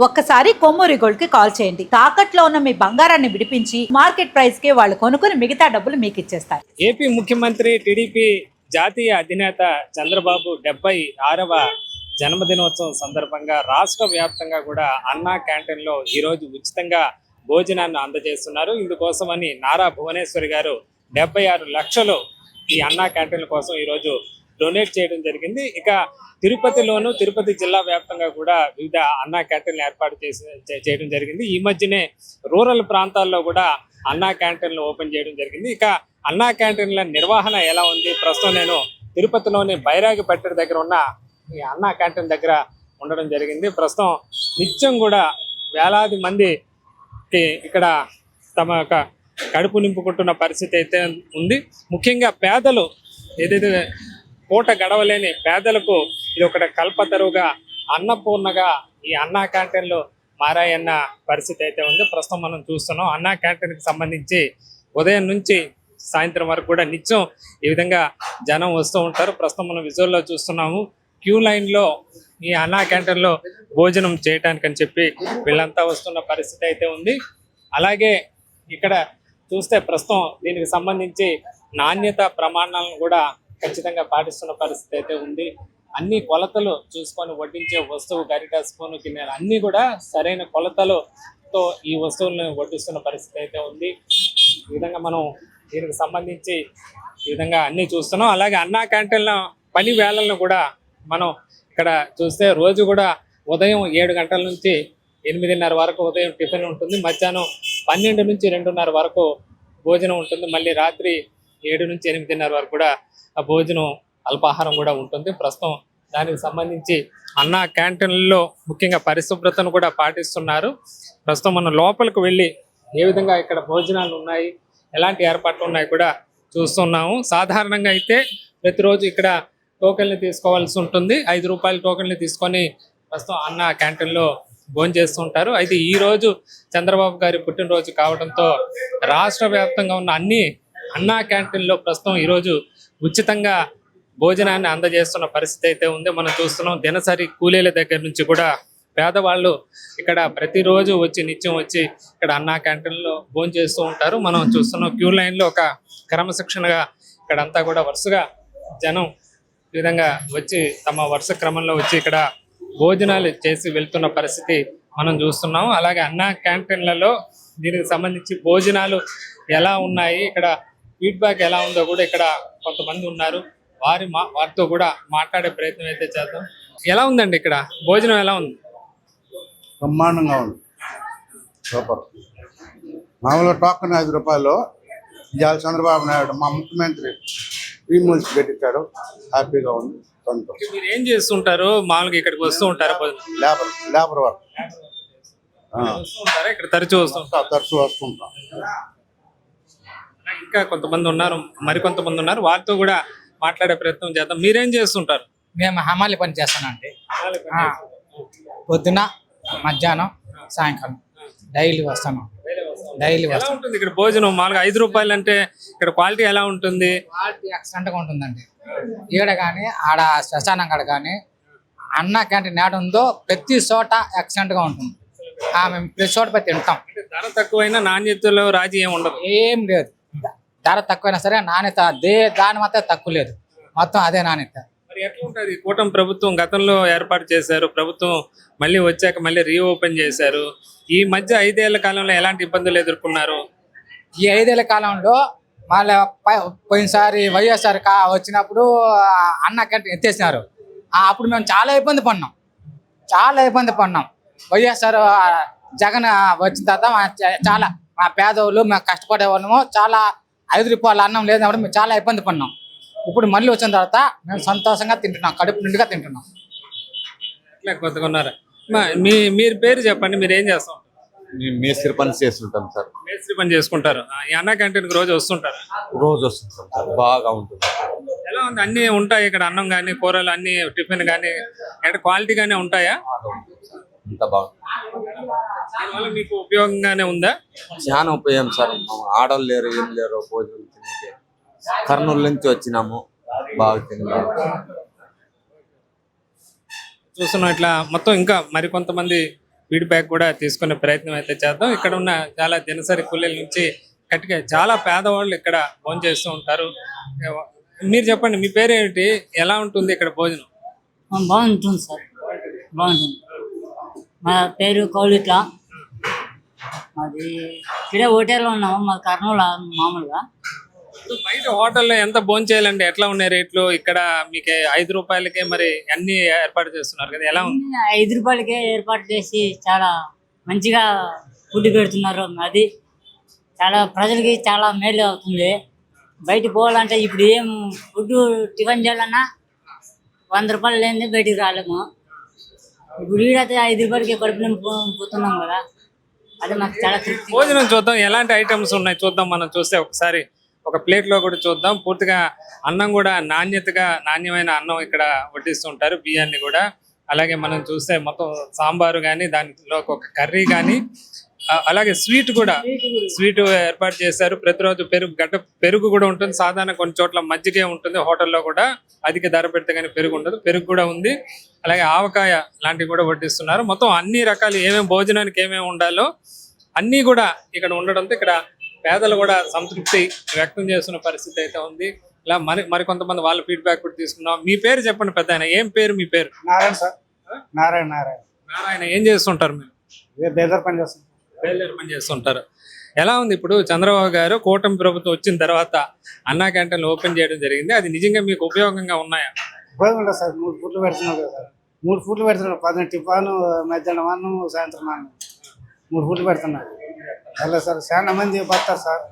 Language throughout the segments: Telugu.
ఒక్కసారి కొమ్మూరి గోల్డ్ కి కాల్ చేయండి. తాకట్లో ఉన్న మీ బంగారాన్ని విడిపించి మార్కెట్ ప్రైస్ కి వాళ్ళు కొనుక్కుని మిగతా డబ్బులు మీకు ఇచ్చేస్తారు. ఏపీ ముఖ్యమంత్రి టీడీపీ జాతీయ అధినేత చంద్రబాబు 76వ జన్మదినోత్సవం సందర్భంగా రాష్ట్ర వ్యాప్తంగా కూడా అన్నా క్యాంటీన్లో ఈరోజు ఉచితంగా భోజనాన్ని అందజేస్తున్నారు. ఇందుకోసమని నారా భువనేశ్వరి గారు 76 లక్షలు ఈ అన్నా క్యాంటీన్ల కోసం ఈరోజు డొనేట్ చేయడం జరిగింది. ఇక తిరుపతిలోను తిరుపతి జిల్లా వ్యాప్తంగా కూడా వివిధ అన్నా క్యాంటీన్లు ఏర్పాటు చేయడం జరిగింది. ఈ మధ్యనే రూరల్ ప్రాంతాల్లో కూడా అన్నా క్యాంటీన్లు ఓపెన్ చేయడం జరిగింది. ఇక అన్నా క్యాంటీన్ల నిర్వహణ ఎలా ఉంది? ప్రస్తుతం నేను తిరుపతిలోని బైరాగిపట్టు దగ్గర ఉన్న ఈ అన్నా క్యాంటీన్ దగ్గర ఉండడం జరిగింది. ప్రస్తుతం నిత్యం కూడా వేలాది మంది ఇక్కడ తమ యొక్క కడుపు నింపుకుంటున్న పరిస్థితి అయితే ఉంది. ముఖ్యంగా పేదలు ఏదైతే పూట గడవలేని పేదలకు ఇది ఒకటి కల్పతరువుగా అన్నపూర్ణగా ఈ అన్నా క్యాంటీన్లు మారాయన్న పరిస్థితి అయితే ఉంది. ప్రస్తుతం మనం చూస్తున్నాం అన్నా క్యాంటీన్కి సంబంధించి ఉదయం నుంచి సాయంత్రం వరకు కూడా నిత్యం ఈ విధంగా జనం వస్తూ ఉంటారు. ప్రస్తుతం మనం విజువల్లో చూస్తున్నాము క్యూ లైన్లో ఈ అన్నా క్యాంటీన్లో భోజనం చేయడానికి అని చెప్పి వీళ్ళంతా వస్తున్న పరిస్థితి అయితే ఉంది. అలాగే ఇక్కడ చూస్తే ప్రస్తుతం దీనికి సంబంధించి నాణ్యత ప్రమాణాలను కూడా ఖచ్చితంగా పాటిస్తున్న పరిస్థితి అయితే ఉంది. అన్ని కొలతలు చూసుకొని వడ్డించే వస్తువు గరిట స్పూను గిన్నెలు అన్నీ కూడా సరైన కొలతలతో ఈ వస్తువులను వడ్డిస్తున్న పరిస్థితి అయితే ఉంది. ఈ విధంగా మనం దీనికి సంబంధించి ఈ విధంగా అన్నీ చూస్తున్నాం. అలాగే అన్నా క్యాంటీన్ల పని వేళలను కూడా మనం ఇక్కడ చూస్తే రోజు కూడా ఉదయం 7 గంటల నుంచి 8:30 వరకు ఉదయం టిఫిన్ ఉంటుంది. మధ్యాహ్నం 12 నుంచి 2:30 వరకు భోజనం ఉంటుంది. మళ్ళీ రాత్రి 7 నుంచి 8:30 వరకు కూడా ఆ భోజనం అల్పాహారం కూడా ఉంటుంది. ప్రస్తుతం దానికి సంబంధించి అన్నా క్యాంటీన్లలో ముఖ్యంగా పరిశుభ్రతను కూడా పాటిస్తున్నారు. ప్రస్తుతం మనం లోపలికి వెళ్ళి ఏ విధంగా ఇక్కడ భోజనాలు ఉన్నాయి, ఎలాంటి ఏర్పాట్లు ఉన్నాయి కూడా చూస్తున్నాము. సాధారణంగా అయితే ప్రతిరోజు ఇక్కడ టోకెన్లు తీసుకోవాల్సి ఉంటుంది. 5 రూపాయల టోకెన్లు తీసుకొని ప్రస్తుతం అన్నా క్యాంటీన్లో భోజనం చేస్తుంటారు. అయితే ఈ రోజు చంద్రబాబు గారి పుట్టినరోజు కావడంతో రాష్ట్ర వ్యాప్తంగా ఉన్న అన్ని అన్నా క్యాంటీన్లో ప్రస్తుతం ఈరోజు ఉచితంగా భోజనాన్ని అందజేస్తున్న పరిస్థితి అయితే ఉంది. మనం చూస్తున్నాం దినసరి కూలీల దగ్గర నుంచి కూడా పేదవాళ్ళు ఇక్కడ ప్రతిరోజు వచ్చి నిత్యం వచ్చి ఇక్కడ అన్నా క్యాంటీన్లో భోజనం చేస్తూ ఉంటారు. మనం చూస్తున్నాం క్యూ లైన్లో ఒక క్రమశిక్షణగా ఇక్కడంతా కూడా వరుసగా జనం ఈ విధంగా వచ్చి తమ వరుస క్రమంలో వచ్చి ఇక్కడ భోజనాలు చేసి వెళ్తున్న పరిస్థితి మనం చూస్తున్నాం. అలాగే అన్నా క్యాంటీన్లలో దీనికి సంబంధించి భోజనాలు ఎలా ఉన్నాయి, ఇక్కడ ఫీడ్బ్యాక్ ఎలా ఉందో కూడా ఇక్కడ కొంతమంది ఉన్నారు. వారితో కూడా మాట్లాడే ప్రయత్నం అయితే చేద్దాం. ఎలా ఉందండి ఇక్కడ భోజనం ఎలా ఉంది? బ్రహ్మాండంగా ఉంది, సూపర్. మామూలుగా టోకన్ 5 రూపాయలు ఇవాళ చంద్రబాబు నాయుడు మా ముఖ్యమంత్రి ఫ్రీ మీల్స్ పెట్టించాడు. హ్యాపీగా ఉంది, సంతోషం. మీరు ఏం చేస్తుంటారు? మామూలుగా ఇక్కడికి వస్తూ ఉంటారా? లేబర్ వర్క్ ఇక్కడ తరచూ వస్తుంటాం. ఇంకా కొంతమంది ఉన్నారు, మరికొంతమంది ఉన్నారు, వారితో కూడా మాట్లాడే ప్రయత్నం చేద్దాం. మీరేం చేస్తుంటారు? మేము హమాలి పని చేస్తానండి. పొద్దున మధ్యాహ్నం సాయంకాలం డైలీ వస్తాను. ఎలా ఉంటుంది ఇక్కడ భోజనం? మామూలుగా 5 రూపాయలు అంటే ఇక్కడ క్వాలిటీ ఎలా ఉంటుంది? క్వాలిటీ ఎక్సలెంట్గా ఉంటుందండి. ఈడ కానీ ఆడ శ్మశానం కాడ కానీ అన్నా క్యాంటీన్ ఏడ ఉందో ప్రతి చోట ఎక్సలెంట్గా ఉంటుంది. మేము ప్రతి చోట పోయి తింటాం. ధర తక్కువైనా నాణ్యతలో రాజీ ఏమి ఉండదు? ఏం లేదు, ధర తక్కువైనా సరే నాణ్యత దాని మాత్రం తక్కువ లేదు, మొత్తం అదే నాణ్యత. మరి ఎట్లా ఉంటుంది? కూటమి ప్రభుత్వం గతంలో ఏర్పాటు చేశారు, ప్రభుత్వం మళ్ళీ వచ్చాక మళ్ళీ రీఓపెన్ చేశారు. ఈ మధ్య 5 ఏళ్ల కాలంలో ఎలాంటి ఇబ్బందులు ఎదుర్కొన్నారు? ఈ 5 ఏళ్ల కాలంలో మళ్ళీ పోయినసారి వైఎస్ఆర్ వచ్చినప్పుడు అన్నా క్యాంటీన్ ఎత్తేసినారు. అప్పుడు మేము చాలా ఇబ్బంది పడినాం. వైఎస్ఆర్ జగన్ వచ్చిన తర్వాత చాలా మా పేదవాళ్ళు మేము కష్టపడే వాళ్ళము చాలా 5 రూపాయల అన్నం లేదన్నప్పుడు మేము చాలా ఇబ్బంది పడినాం. ఇప్పుడు మళ్ళీ వచ్చిన తర్వాత మేము సంతోషంగా తింటున్నాం, కడుపు నిండుగా తింటున్నాం. ఎట్లా కొత్తగా ఉన్నారు? మీరు పేరు చెప్పండి, మీరు ఏం చేస్తాం? మేస్త్రి పని చేస్తుంటాం సార్. మేస్త్రి పని చేసుకుంటారు. ఈ అన్నా క్యాంటీన్కి రోజు వస్తుంటారు? రోజు వస్తుంటాం సార్, బాగా ఉంటుంది. ఎలా ఉంది? అన్ని ఉంటాయి ఇక్కడ, అన్నం కానీ కూరలు అన్ని టిఫిన్ కానీ అంటే క్వాలిటీగానే ఉంటాయా? అంత బాగుంది. దీనివల్ల మీకు ఉపయోగంగానే ఉందా? చాలా ఉపయోగం సార్. ఆడలు లేరు, ఏం లేరు, భోజనం తినేకి కర్నూలు నుంచి వచ్చినాము, బాగా తిన్నాము. చూస్తున్నాం ఇట్లా మొత్తం ఇంకా మరికొంతమంది ఫీడ్బ్యాక్ కూడా తీసుకునే ప్రయత్నం అయితే చేద్దాం. ఇక్కడ ఉన్న చాలా దినసరి కూలీల నుంచి కట్టిగా చాలా పేదవాళ్ళు ఇక్కడ భోజనం చేస్తూ ఉంటారు. మీరు చెప్పండి, మీ పేరేంటి, ఎలా ఉంటుంది ఇక్కడ భోజనం? బాగుంటుంది సార్, బాగుంటుంది. మా పేరు కౌలిట్ల. మాది ఇక్కడే హోటల్లో ఉన్నాము, మా కర్నూలు మామూలుగా. బయట హోటల్లో ఎంత భోజనం చేయాలండి? ఎట్లా ఉన్నాయి రేట్లు? ఇక్కడ మీకు 5 రూపాయలకే మరి అన్ని ఏర్పాటు చేస్తున్నారు కదా, ఎలా ఉంది? 5 రూపాయలకే ఏర్పాటు చేసి చాలా మంచిగా ఫుడ్ పెడుతున్నారు. అది చాలా ప్రజలకి చాలా మేలు అవుతుంది. బయట పోవాలంటే ఇప్పుడు ఏం ఫుడ్ టిఫిన్ చేయాలన్నా 100 రూపాయలు లేని బయటికి రాలేము. ఇప్పుడు ఈడైతే 5 రూపాయలకి కడుపు నింపుతున్నాం కదా, అది మాకు చాలా తృప్తి. భోజనం చూద్దాం, ఎలాంటి ఐటమ్స్ ఉన్నాయి చూద్దాం. మనం చూస్తే ఒకసారి ఒక ప్లేట్ లో కూడా చూద్దాం. పూర్తిగా అన్నం కూడా నాణ్యమైన అన్నం ఇక్కడ వడ్డిస్తుంటారు, బియ్యాన్ని కూడా. అలాగే మనం చూస్తే మొత్తం సాంబారు కానీ, దానిలో ఒక కర్రీ కానీ, అలాగే స్వీట్ ఏర్పాటు చేశారు. ప్రతిరోజు పెరుగు కూడా ఉంటుంది. సాధారణ కొన్ని చోట్ల మజ్జిగే ఉంటుంది, హోటల్లో కూడా అధిక ధర పెడితే కానీ పెరుగు ఉండదు. పెరుగు కూడా ఉంది. అలాగే ఆవకాయ లాంటివి కూడా వడ్డిస్తున్నారు. మొత్తం అన్ని రకాలు ఏమేమి భోజనానికి ఏమేమి ఉండాలో అన్నీ కూడా ఇక్కడ ఉండడంతో ఇక్కడ పేదలు కూడా సంతృప్తి వ్యక్తం చేస్తున్న పరిస్థితి అయితే ఉంది. ఇలా మరి కొంతమంది వాళ్ళ ఫీడ్బ్యాక్ కూడా తీసుకున్నాం. మీ పేరు చెప్పండి పెద్ద ఆయన, ఏం పేరు మీ పేరు? నారాయణ సార్. నారాయణ. నారాయణ. ఏం చేస్తుంటారు మీరు? బేదర్ పని చేస్తాం. బయలుదేరి పని చేస్తుంటారు. ఎలా ఉంది ఇప్పుడు చంద్రబాబు గారు కూటమి ప్రభుత్వం వచ్చిన తర్వాత అన్నా క్యాంటీన్లు ఓపెన్ చేయడం జరిగింది, అది నిజంగా మీకు ఉపయోగంగా ఉన్నాయా? ఉపయోగం ఉంటుంది సార్. 3 ఫుట్లు పెడుతున్నాడు కదా సార్. 3 ఫుట్లు పెడుతున్నాడు. 10 టిఫాను, మధ్యాహ్నం అన్నం, సాయంత్రం అన్నం, 3 ఫుట్లు పెడుతున్నాడు. అలా సార్ చాలా మంది పడతారు సార్.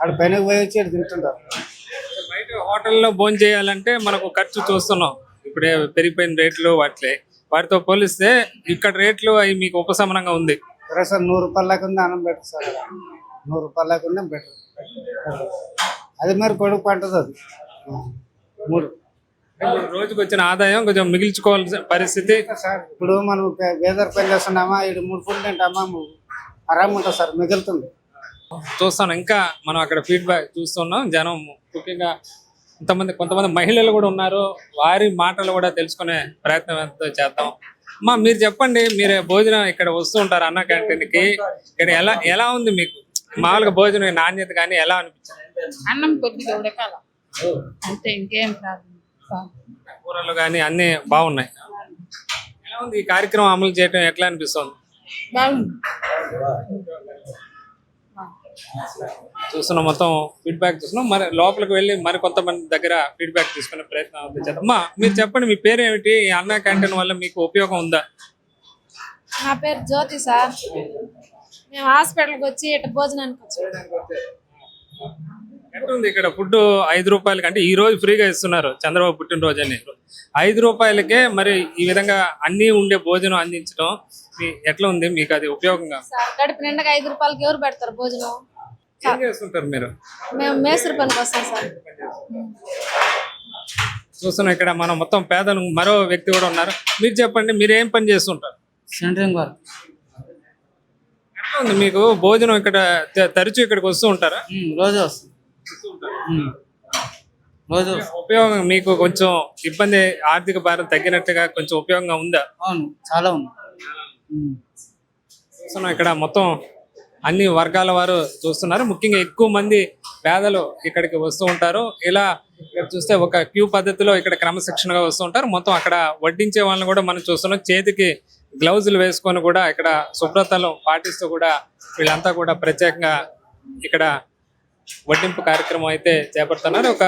ఆడ పైన పోయి వచ్చి ఇక్కడ తింటుంటారు. బయట హోటల్లో భోజనం చేయాలంటే మనకు ఖర్చు చూస్తున్నాం. ఇప్పుడే పెరిగిపోయిన రేట్లు వాటితో పోలిస్తే ఇక్కడ రేట్లు అవి మీకు ఉపశమనంగా ఉంది. సరే సార్, 100 రూపాయల దాకా ఉంది అన్నం బెటర్ సార్. 100 రూపాయల దాకా ఉంది బెటర్. అది మరి కొడుకు పంటది అది. 3 రోజుకి వచ్చిన ఆదాయం కొంచెం మిగిల్చుకోవాల్సిన పరిస్థితి సార్. ఇప్పుడు మనం బేదర్ పని చేస్తున్నామా, ఇక్కడ 3 ఫుట్లు తింటామా, ఆరామ్ ఉంటుంది సార్, మిగులుతుంది. చూస్తాను. ఇంకా మనం అక్కడ ఫీడ్బ్యాక్ చూస్తున్నాం. జనం ముఖ్యంగా కొంతమంది మహిళలు కూడా ఉన్నారు. వారి మాటలు కూడా తెలుసుకునే ప్రయత్నం ఎంతో చేద్దాం. అమ్మా, మీరు చెప్పండి, మీరు భోజనం ఇక్కడ వస్తూ ఉంటారు అన్న క్యాంటీన్కి, ఇక్కడ ఎలా ఉంది మీకు? మామూలుగా భోజనం నాణ్యత కానీ ఎలా అనిపించింది? అన్నం కొద్దిగా ఉడకాల అంతే, ఇంకేం ప్రాబ్లం. కూరలు కానీ అన్ని బాగున్నాయి. ఎలా ఉంది ఈ కార్యక్రమం అమలు చేయడం, ఎట్లా అనిపిస్తుంది? బాగుంది. చూస్తున్నాం, మొత్తం ఫీడ్బ్యాక్ చూస్తున్నాం. మరి లోపలికి వెళ్ళి మరి కొంతమంది దగ్గర ఫీడ్బ్యాక్ తీసుకునే ప్రయత్నం చేద్దాం. అమ్మా, మీరు చెప్పండి, మీ పేరు ఏమిటి? ఈ అన్నా క్యాంటీన్ వల్ల మీకు ఉపయోగం ఉందా? నా పేరు జ్యోతి సార్. మేము హాస్పిటల్కి వచ్చి ఇట్లా భోజనానికి వచ్చాము. ఎట్లుంది ఇక్కడ ఫుడ్? 5 రూపాయలకి, అంటే ఈ రోజు ఫ్రీగా ఇస్తున్నారు, చంద్రబాబు పుట్టినరోజు అని. 5 రూపాయలకే మరి ఈ విధంగా అన్ని ఉండే భోజనం అందించడం ఎట్లా ఉంది మీకు? అది ఉపయోగంగా? కడుపు నిండగా 5 రూపాయలకి ఎవరు పెడతారు భోజనం? ఏం చేస్తుంటారు మీరు? మేము మేస్త్రి పనికి వస్తాం సార్. చూస్తున్నాం ఇక్కడ మనం మొత్తం పేదలు, మరో వ్యక్తి కూడా ఉన్నారు. మీరు చెప్పండి, మీరు ఏం పని చేస్తుంటారు? Centring work. ఎట్లా ఉంది మీకు భోజనం? ఇక్కడ తరచూ ఇక్కడికి వస్తూ ఉంటారా? రోజు వస్తుంది. రోజు ఉపయోగం మీకు? కొంచెం ఇబ్బంది, ఆర్థిక భారం తగ్గినట్టుగా కొంచెం ఉపయోగంగా ఉందా? అవును, చాలా ఉంది. చూస్తున్నాం ఇక్కడ మొత్తం అన్ని వర్గాల వారు చూస్తున్నారు. ముఖ్యంగా ఎక్కువ మంది పేదలు ఇక్కడికి వస్తూ ఉంటారు. ఇలా ఇక్కడ చూస్తే ఒక క్యూ పద్ధతిలో ఇక్కడ క్రమశిక్షణగా వస్తూ ఉంటారు. మొత్తం అక్కడ వడ్డించే వాళ్ళని కూడా మనం చూస్తున్నాం. చేతికి గ్లౌజులు వేసుకొని కూడా ఇక్కడ శుభ్రతలు పాటిస్తూ కూడా వీళ్ళంతా కూడా ప్రత్యేకంగా ఇక్కడ వడ్డింపు కార్యక్రమం అయితే చేపడుతున్నారు. ఒక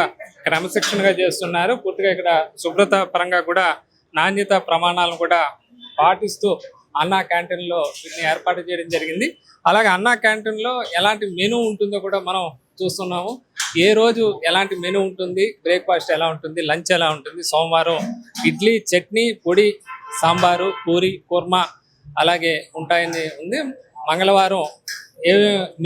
క్రమశిక్షణగా చేస్తున్నారు. పూర్తిగా ఇక్కడ శుభ్రత పరంగా కూడా నాణ్యత ప్రమాణాలను కూడా పాటిస్తూ అన్నా క్యాంటీన్లో వీటిని ఏర్పాటు చేయడం జరిగింది. అలాగే అన్నా క్యాంటీన్లో ఎలాంటి మెనూ ఉంటుందో కూడా మనం చూస్తున్నాము. ఏ రోజు ఎలాంటి మెనూ ఉంటుంది, బ్రేక్ఫాస్ట్ ఎలా ఉంటుంది, లంచ్ ఎలా ఉంటుంది. సోమవారం ఇడ్లీ, చట్నీ, పొడి, సాంబారు, పూరి, కుర్మా అలాగే ఉంటాయని ఉంది. మంగళవారం ఏ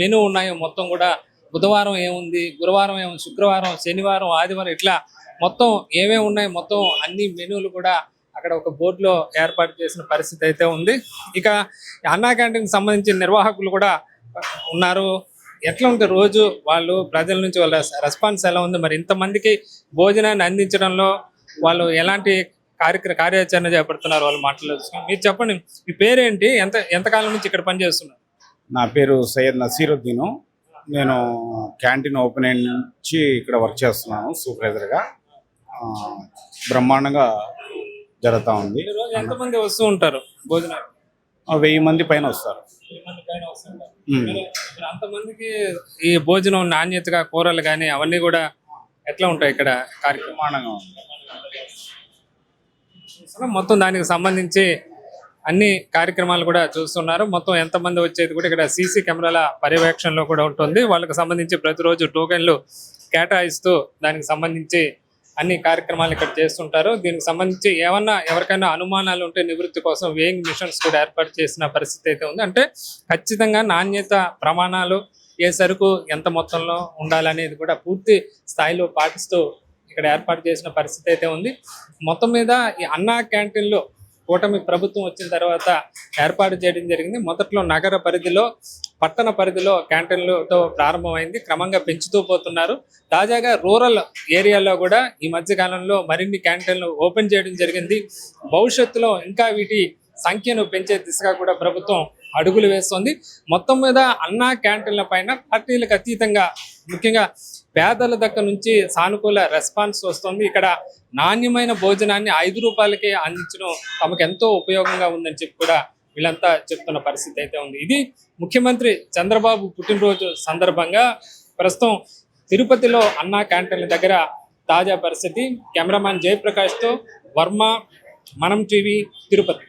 మెనూ ఉన్నాయో మొత్తం కూడా, బుధవారం ఏముంది, గురువారం ఏముంది, శుక్రవారం, శనివారం, ఆదివారం, ఇట్లా మొత్తం ఏమేమి ఉన్నాయి, మొత్తం అన్ని మెనూలు కూడా అక్కడ ఒక బోర్డులో ఏర్పాటు చేసిన పరిస్థితి అయితే ఉంది. ఇక అన్నా క్యాంటీన్కి సంబంధించిన నిర్వాహకులు కూడా ఉన్నారు. ఎట్లా ఉంది రోజు వాళ్ళు ప్రజల నుంచి వాళ్ళ రెస్పాన్స్ ఎలా ఉంది? మరి ఇంతమందికి భోజనాన్ని అందించడంలో వాళ్ళు ఎలాంటి కార్యాచరణ చేపడుతున్నారు వాళ్ళు మాట్లాడుతున్నారు. మీరు చెప్పండి, మీ పేరేంటి, ఎంతకాలం నుంచి ఇక్కడ పని చేస్తున్నారు? నా పేరు సయ్యద్ నసీరుద్దీను. నేను క్యాంటీన్ ఓపెన్ అయిన నుంచి ఇక్కడ వర్క్ చేస్తున్నాను సూపర్వైజర్గా. బ్రహ్మాండంగా జరుగుతూ ఉంది. ఈ రోజు ఎంతమంది వస్తూ ఉంటారు భోజనాలు? 1000 మంది పైన వస్తారు. 10 మంది పైన వస్తుంటారు. మరి అంతమందికి ఈ భోజనం నాణ్యతగా, కూరలు కానీ అవన్నీ కూడా ఎట్లా ఉంటాయి ఇక్కడ కార్యక్రమం? బ్రహ్మాండంగా ఉంది. మొత్తం దానికి సంబంధించి అన్ని కార్యక్రమాలు కూడా చూస్తున్నారు. మొత్తం ఎంతమంది వచ్చేది కూడా ఇక్కడ సీసీ కెమెరాల పర్యవేక్షణలో కూడా ఉంటుంది. వాళ్ళకి సంబంధించి ప్రతిరోజు టోకెన్లు కేటాయిస్తూ దానికి సంబంధించి అన్ని కార్యక్రమాలు ఇక్కడ చేస్తుంటారు. దీనికి సంబంధించి ఎవరికైనా అనుమానాలు ఉంటే నివృత్తి కోసం వేయింగ్ మిషన్స్ కూడా ఏర్పాటు చేసిన పరిస్థితి అయితే ఉంది. అంటే ఖచ్చితంగా నాణ్యత ప్రమాణాలు, ఏ సరుకు ఎంత మొత్తంలో ఉండాలనేది కూడా పూర్తి స్థాయిలో పాటిస్తూ ఇక్కడ ఏర్పాటు చేసిన పరిస్థితి అయితే ఉంది. మొత్తం మీద ఈ అన్నా క్యాంటీన్లో కూటమి ప్రభుత్వం వచ్చిన తర్వాత ఏర్పాటు చేయడం జరిగింది. మొదట్లో నగర పరిధిలో, పట్టణ పరిధిలో క్యాంటీన్లతో ప్రారంభమైంది. క్రమంగా పెంచుతూ పోతున్నారు. తాజాగా రూరల్ ఏరియాలో కూడా ఈ మధ్య కాలంలో మరిన్ని క్యాంటీన్లు ఓపెన్ చేయడం జరిగింది. భవిష్యత్తులో ఇంకా వీటి సంఖ్యను పెంచే దిశగా కూడా ప్రభుత్వం అడుగులు వేస్తోంది. మొత్తం మీద అన్నా క్యాంటీన్ల పైన పార్టీలకు అతీతంగా ముఖ్యంగా పేదల దగ్గర నుంచి సానుకూల రెస్పాన్స్ వస్తుంది. ఇక్కడ నాణ్యమైన భోజనాన్ని 5 రూపాయలకే అందించడం తమకు ఎంతో ఉపయోగంగా ఉందని చెప్పి కూడా వీళ్ళంతా చెప్తున్న పరిస్థితి అయితే ఉంది. ఇది ముఖ్యమంత్రి చంద్రబాబు పుట్టినరోజు సందర్భంగా ప్రస్తుతం తిరుపతిలో అన్నా క్యాంటీన్ల దగ్గర తాజా పరిస్థితి. కెమెరామ్యాన్ జయప్రకాష్తో వర్మ, మనం టీవీ, తిరుపతి.